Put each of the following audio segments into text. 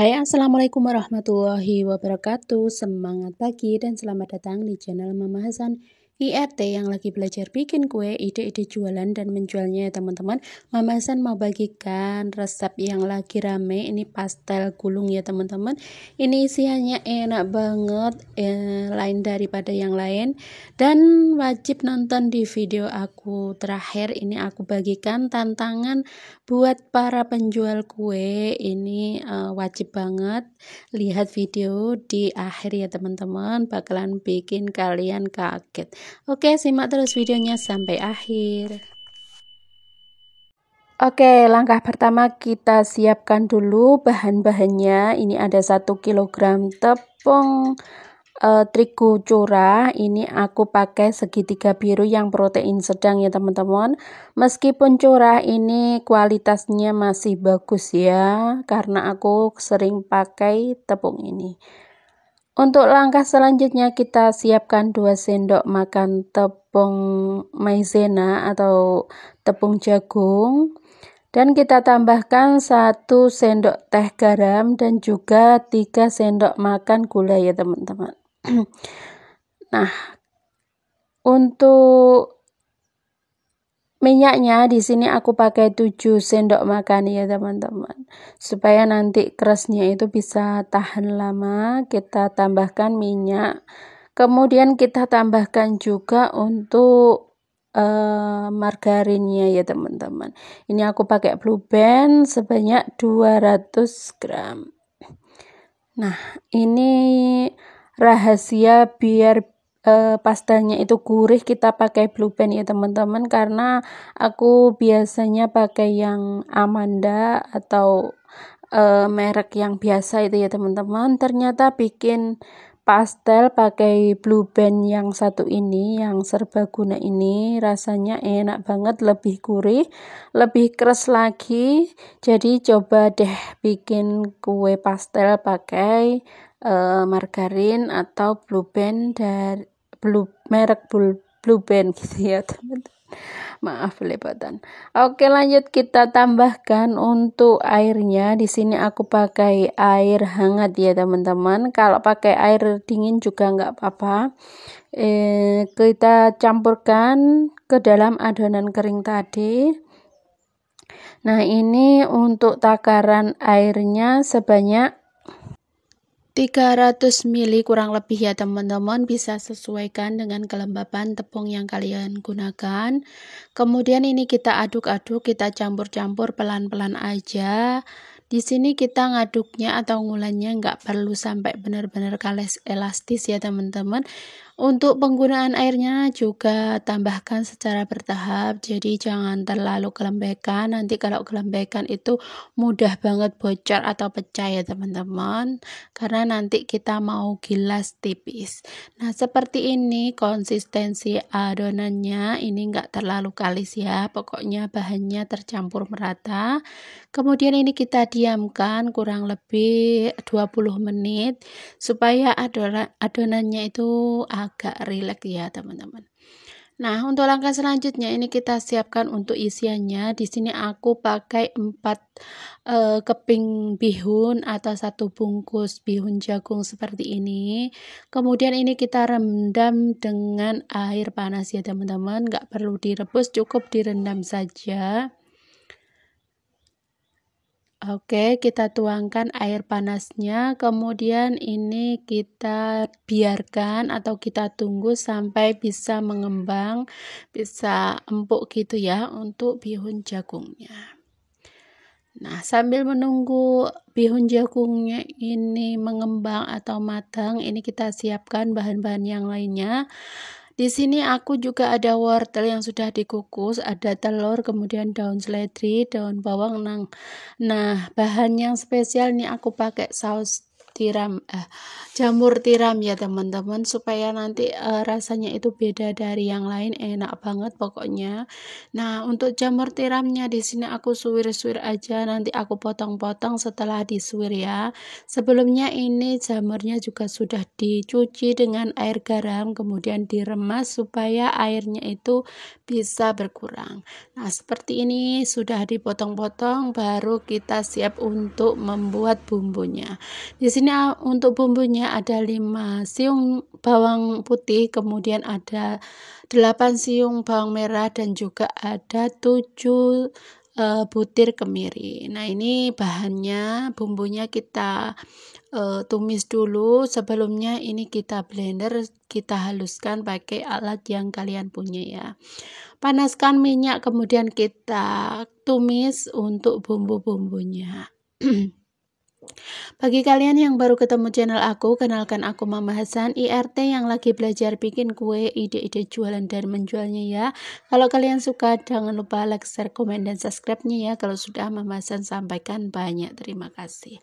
Hai, assalamualaikum warahmatullahi wabarakatuh. Semangat pagi dan selamat datang di channel Mama Hasan IRT yang lagi belajar bikin kue, ide-ide jualan dan menjualnya ya teman-teman. Mama Hasan mau bagikan resep yang lagi rame, ini pastel gulung ya teman-teman. Ini isiannya enak banget, lain daripada yang lain, dan wajib nonton di video aku terakhir. Ini aku bagikan tantangan buat para penjual kue. Ini wajib banget lihat video di akhir ya teman-teman, bakalan bikin kalian kaget. Oke, simak terus videonya sampai akhir. Oke, langkah pertama kita siapkan dulu bahan-bahannya. Ini ada 1 kg tepung terigu curah. Ini aku pakai segitiga biru yang protein sedang ya teman-teman. Meskipun curah, ini kualitasnya masih bagus ya, karena aku sering pakai tepung ini. Untuk langkah selanjutnya kita siapkan 2 sendok makan tepung maizena atau tepung jagung, dan kita tambahkan 1 sendok teh garam dan juga 3 sendok makan gula ya teman-teman. Nah, untuk minyaknya di sini aku pakai 7 sendok makan ya teman-teman. Supaya nanti kerasnya itu bisa tahan lama, kita tambahkan minyak. Kemudian kita tambahkan juga untuk margarinnya ya teman-teman. Ini aku pakai Blue Band sebanyak 200 gram. Nah, ini rahasia biar pastelnya itu gurih, kita pakai Blue Band ya teman-teman, karena aku biasanya pakai yang Amanda atau merek yang biasa itu ya teman-teman. Ternyata bikin pastel pakai Blue Band yang satu ini, yang serbaguna ini, rasanya enak banget, lebih gurih, lebih keras lagi. Jadi coba deh bikin kue pastel pakai margarin atau Blue Band dari merek Blue Band gitu ya teman-teman. Maaf belepotan. Oke, lanjut kita tambahkan untuk airnya. Di sini aku pakai air hangat ya teman-teman. Kalau pakai air dingin juga nggak apa-apa. Kita campurkan ke dalam adonan kering tadi. Nah, ini untuk takaran airnya sebanyak 300 ml kurang lebih ya teman-teman, bisa sesuaikan dengan kelembapan tepung yang kalian gunakan. Kemudian ini kita aduk-aduk, kita campur-campur pelan-pelan aja. Di sini kita ngaduknya atau ngulannya nggak perlu sampai benar-benar elastis ya teman-teman. Untuk penggunaan airnya juga tambahkan secara bertahap, jadi jangan terlalu kelembekan. Nanti kalau kelembekan itu mudah banget bocor atau pecah ya teman-teman, karena nanti kita mau gilas tipis. Nah, seperti ini konsistensi adonannya, ini enggak terlalu kalis ya, pokoknya bahannya tercampur merata. Kemudian ini kita diamkan kurang lebih 20 menit supaya adonannya itu agak rileks ya teman-teman. Nah, untuk langkah selanjutnya ini kita siapkan untuk isiannya. Di sini aku pakai 4 keping bihun atau 1 bungkus bihun jagung seperti ini. Kemudian ini kita rendam dengan air panas ya teman-teman, nggak perlu direbus, cukup direndam saja. Oke, kita tuangkan air panasnya, kemudian ini kita biarkan atau kita tunggu sampai bisa mengembang, bisa empuk gitu ya untuk bihun jagungnya. Nah, sambil menunggu bihun jagungnya ini mengembang atau matang, ini kita siapkan bahan-bahan yang lainnya. Di sini aku juga ada wortel yang sudah dikukus, ada telur, kemudian daun seledri, daun bawang. Nah, bahan yang spesial ini aku pakai saus jamur tiram ya teman-teman, supaya nanti rasanya itu beda dari yang lain, enak banget pokoknya. Nah, untuk jamur tiramnya di sini aku suwir-suwir aja, nanti aku potong-potong setelah disuwir ya. Sebelumnya ini jamurnya juga sudah dicuci dengan air garam, kemudian diremas supaya airnya itu bisa berkurang. Nah, seperti ini sudah dipotong-potong, baru kita siap untuk membuat bumbunya. Di sini untuk bumbunya ada 5 siung bawang putih, kemudian ada 8 siung bawang merah, dan juga ada 7 butir kemiri. Nah, ini bahannya, bumbunya kita tumis dulu. Sebelumnya ini kita blender, kita haluskan pakai alat yang kalian punya ya. Panaskan minyak, kemudian kita tumis untuk bumbu-bumbunya. Bagi kalian yang baru ketemu channel aku, kenalkan aku Mama Hasan, IRT yang lagi belajar bikin kue, ide-ide jualan dan menjualnya ya. Kalau kalian suka, jangan lupa like, share, komen, dan subscribe-nya ya. Kalau sudah, Mama Hasan sampaikan banyak terima kasih.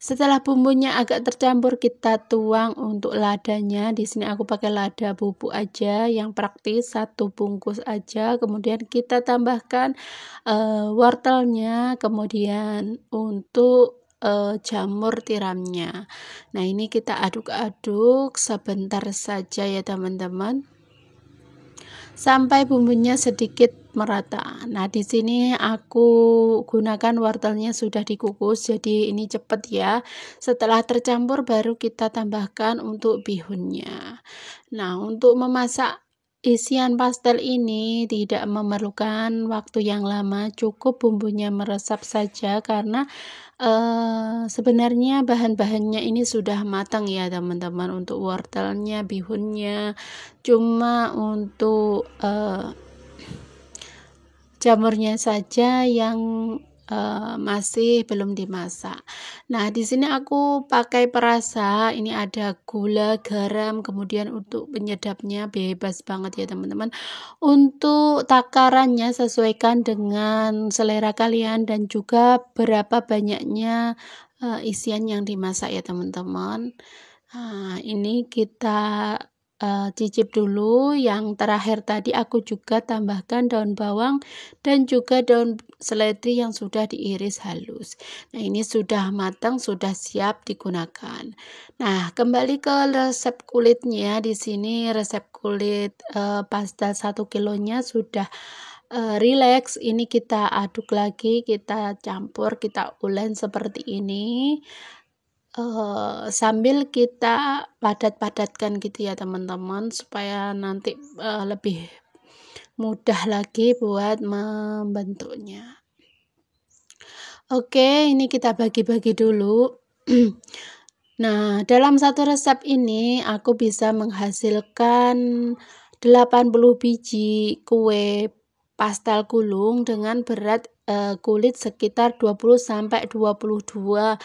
Setelah bumbunya agak tercampur, kita tuang untuk ladanya. Di sini aku pakai lada bubuk aja yang praktis, 1 bungkus aja. Kemudian kita tambahkan wortelnya, kemudian untuk jamur tiramnya. Nah, ini kita aduk-aduk sebentar saja ya teman-teman, sampai bumbunya sedikit merata. Nah, di sini aku gunakan wortelnya sudah dikukus, jadi ini cepet ya. Setelah tercampur baru kita tambahkan untuk bihunnya. Nah, untuk memasak isian pastel ini tidak memerlukan waktu yang lama, cukup bumbunya meresap saja, karena sebenarnya bahan-bahannya ini sudah matang ya teman-teman, untuk wortelnya, bihunnya. Cuma untuk jamurnya saja yang masih belum dimasak. Nah, di sini aku pakai perasa, ini ada gula, garam, kemudian untuk penyedapnya bebas banget ya teman-teman. Untuk takarannya sesuaikan dengan selera kalian dan juga berapa banyaknya isian yang dimasak ya teman-teman. Nah, ini kita cicip dulu. Yang terakhir tadi aku juga tambahkan daun bawang dan juga daun seledri yang sudah diiris halus. Nah, ini sudah matang, sudah siap digunakan. Nah, kembali ke resep kulitnya. Di sini resep kulit pastel 1 kilonya sudah relax. Ini kita aduk lagi, kita campur, kita ulen seperti ini. Sambil kita padat-padatkan gitu ya teman-teman, supaya nanti lebih mudah lagi buat membentuknya. Oke, ini kita bagi-bagi dulu. Nah, dalam satu resep ini aku bisa menghasilkan 80 biji kue pastel gulung dengan berat kulit sekitar 20-22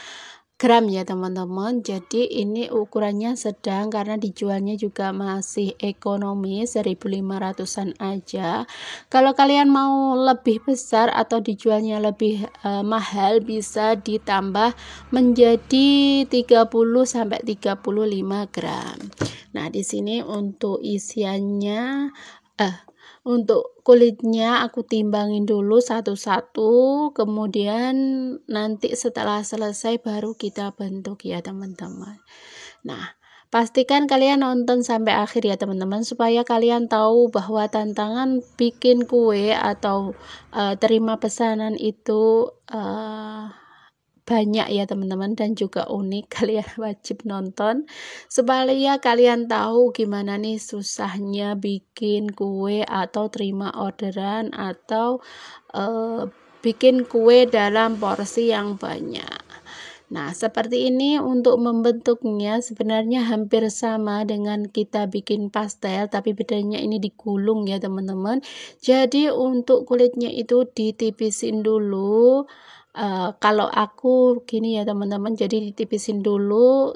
gram ya teman-teman. Jadi ini ukurannya sedang karena dijualnya juga masih ekonomis, 1.500-an aja. Kalau kalian mau lebih besar atau dijualnya lebih mahal, bisa ditambah menjadi 30-35 gram. Nah, di sini untuk isiannya untuk kulitnya aku timbangin dulu satu-satu, kemudian nanti setelah selesai baru kita bentuk ya teman-teman. Nah, pastikan kalian nonton sampai akhir ya teman-teman, supaya kalian tahu bahwa tantangan bikin kue atau terima pesanan itu banyak ya teman-teman, dan juga unik. Kalian wajib nonton supaya kalian tahu gimana nih susahnya bikin kue atau terima orderan atau bikin kue dalam porsi yang banyak. Nah, seperti ini untuk membentuknya sebenarnya hampir sama dengan kita bikin pastel, tapi bedanya ini digulung ya teman-teman. Jadi untuk kulitnya itu ditipisin dulu. Kalau aku gini ya teman-teman, jadi ditipisin dulu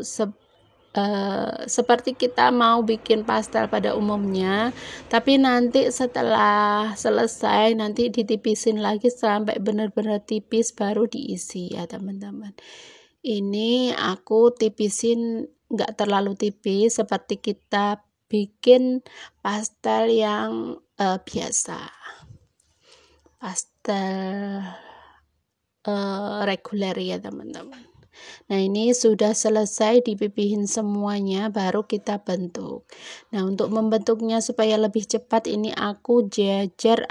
seperti kita mau bikin pastel pada umumnya, tapi nanti setelah selesai nanti ditipisin lagi sampai benar-benar tipis baru diisi ya teman-teman. Ini aku tipisin, nggak terlalu tipis seperti kita bikin pastel yang biasa, pastel reguler ya teman-teman. Nah, ini sudah selesai dipipihin semuanya, baru kita bentuk. Nah, untuk membentuknya supaya lebih cepat, ini aku jajar,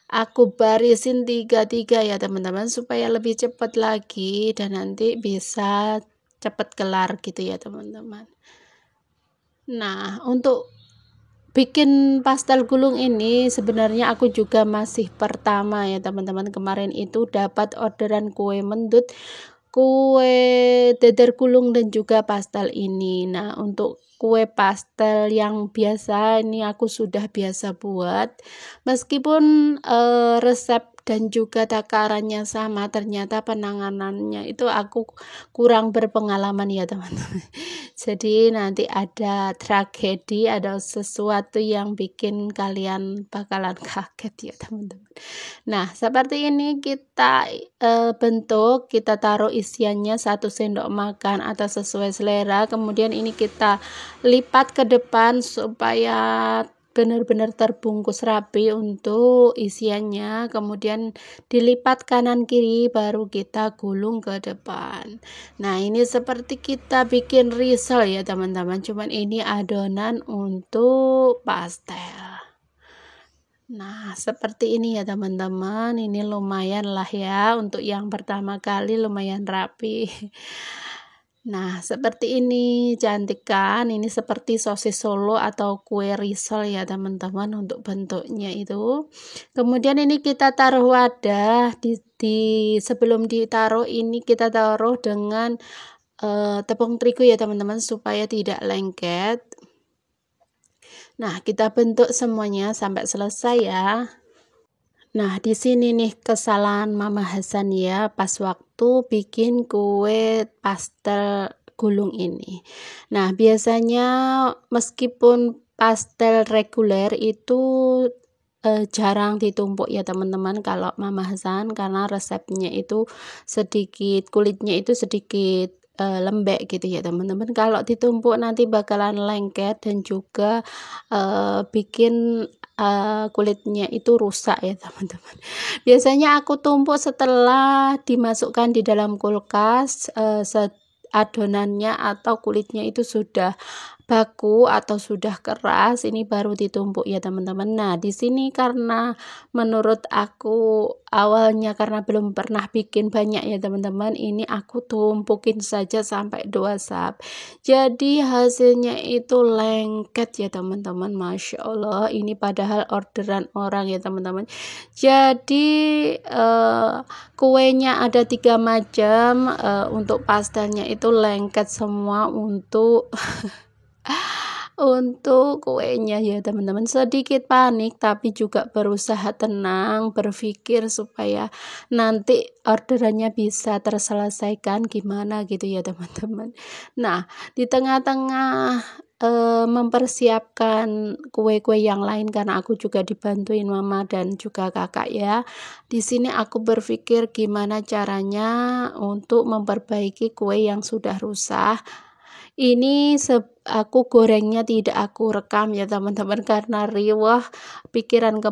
aku barisin tiga-tiga ya teman-teman, supaya lebih cepat lagi dan nanti bisa cepat kelar gitu ya teman-teman. Nah, untuk bikin pastel gulung ini sebenarnya aku juga masih pertama ya teman-teman. Kemarin itu dapat orderan kue mendut, kue dadar gulung dan juga pastel ini. Nah, untuk kue pastel yang biasa ini aku sudah biasa buat, meskipun resep dan juga takarannya sama, ternyata penanganannya itu aku kurang berpengalaman ya teman-teman. Jadi nanti ada tragedi, ada sesuatu yang bikin kalian bakalan kaget ya teman-teman. Nah, seperti ini kita bentuk, kita taruh isiannya 1 sendok makan atau sesuai selera. Kemudian ini kita lipat ke depan supaya benar-benar terbungkus rapi untuk isiannya, kemudian dilipat kanan kiri baru kita gulung ke depan. Nah, ini seperti kita bikin risol ya teman-teman, cuman ini adonan untuk pastel. Nah, seperti ini ya teman-teman, ini lumayan lah ya, untuk yang pertama kali lumayan rapi. Nah, seperti ini, cantik kan? Ini seperti sosis Solo atau kue risol ya teman-teman untuk bentuknya itu. Kemudian ini kita taruh wadah, sebelum ditaruh ini kita taruh dengan tepung terigu ya teman-teman, supaya tidak lengket. Nah, kita bentuk semuanya sampai selesai ya. Nah, di sini nih kesalahan Mama Hasan ya, pas waktu bikin kue pastel gulung ini. Nah, biasanya meskipun pastel reguler itu jarang ditumpuk ya teman-teman kalau Mama Hasan, karena resepnya itu sedikit, kulitnya itu sedikit lembek gitu ya teman-teman. Kalau ditumpuk nanti bakalan lengket dan juga bikin kulitnya itu rusak ya teman-teman. Biasanya aku tumpuk setelah dimasukkan di dalam kulkas, adonannya atau kulitnya itu sudah baku atau sudah keras, ini baru ditumpuk ya teman-teman. Nah, di sini karena menurut aku awalnya karena belum pernah bikin banyak ya teman-teman, ini aku tumpukin saja sampai 2 sap. Jadi hasilnya itu lengket ya teman-teman. Masya Allah, ini padahal orderan orang ya teman-teman. Jadi kuenya ada 3 macam, untuk pastelnya itu lengket semua untuk untuk kuenya ya teman-teman. Sedikit panik tapi juga berusaha tenang, berpikir supaya nanti orderannya bisa terselesaikan gimana gitu ya teman-teman. Nah, di tengah-tengah mempersiapkan kue-kue yang lain, karena aku juga dibantuin mama dan juga kakak ya. Di sini aku berpikir gimana caranya untuk memperbaiki kue yang sudah rusak. Ini aku gorengnya tidak aku rekam ya teman-teman, karena riwah pikiran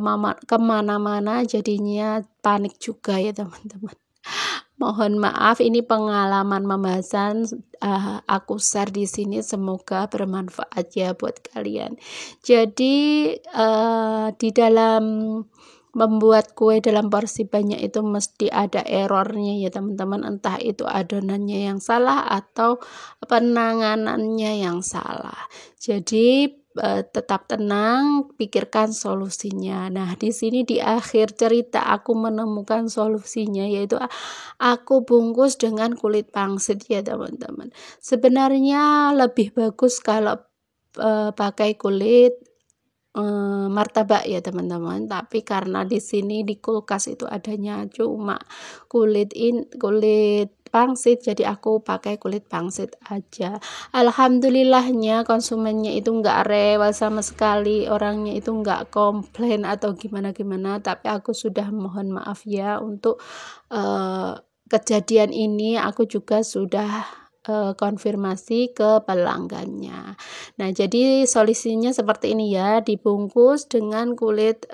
kemana-mana, jadinya panik juga ya teman-teman. Mohon maaf, ini pengalaman pembahasan aku share di sini, semoga bermanfaat ya buat kalian. Jadi di dalam membuat kue dalam porsi banyak itu mesti ada errornya ya teman-teman, entah itu adonannya yang salah atau penanganannya yang salah. Jadi tetap tenang, pikirkan solusinya. Nah, di sini di akhir cerita aku menemukan solusinya, yaitu aku bungkus dengan kulit pangsit ya teman-teman. Sebenarnya lebih bagus kalau pakai kulit martabak ya teman-teman, tapi karena di sini di kulkas itu adanya cuma kulit pangsit, jadi aku pakai kulit pangsit aja. Alhamdulillahnya konsumennya itu nggak rewel sama sekali, orangnya itu nggak komplain atau gimana-gimana, tapi aku sudah mohon maaf ya untuk kejadian ini aku juga sudah konfirmasi ke pelanggannya. Nah, jadi solusinya seperti ini ya, dibungkus dengan kulit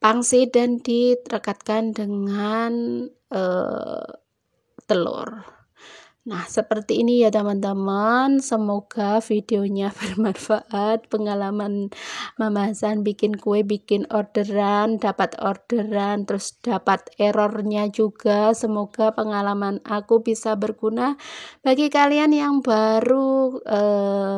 pangsit dan direkatkan dengan telur. Nah, seperti ini ya teman-teman, semoga videonya bermanfaat. Pengalaman Mama Hasan bikin kue, bikin orderan, dapat orderan, terus dapat errornya juga. Semoga pengalaman aku bisa berguna bagi kalian yang baru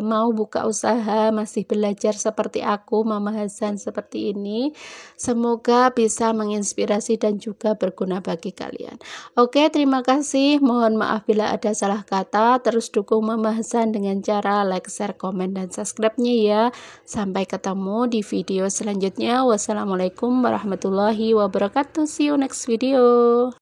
mau buka usaha, masih belajar seperti aku, Mama Hasan seperti ini. Semoga bisa menginspirasi dan juga berguna bagi kalian. Oke, terima kasih. Mohon maaf bila ada salah kata. Terus dukung Mama Hasan dengan cara like, share, komen, dan subscribe-nya ya. Sampai ketemu di video selanjutnya. Wassalamualaikum warahmatullahi wabarakatuh. See you next video.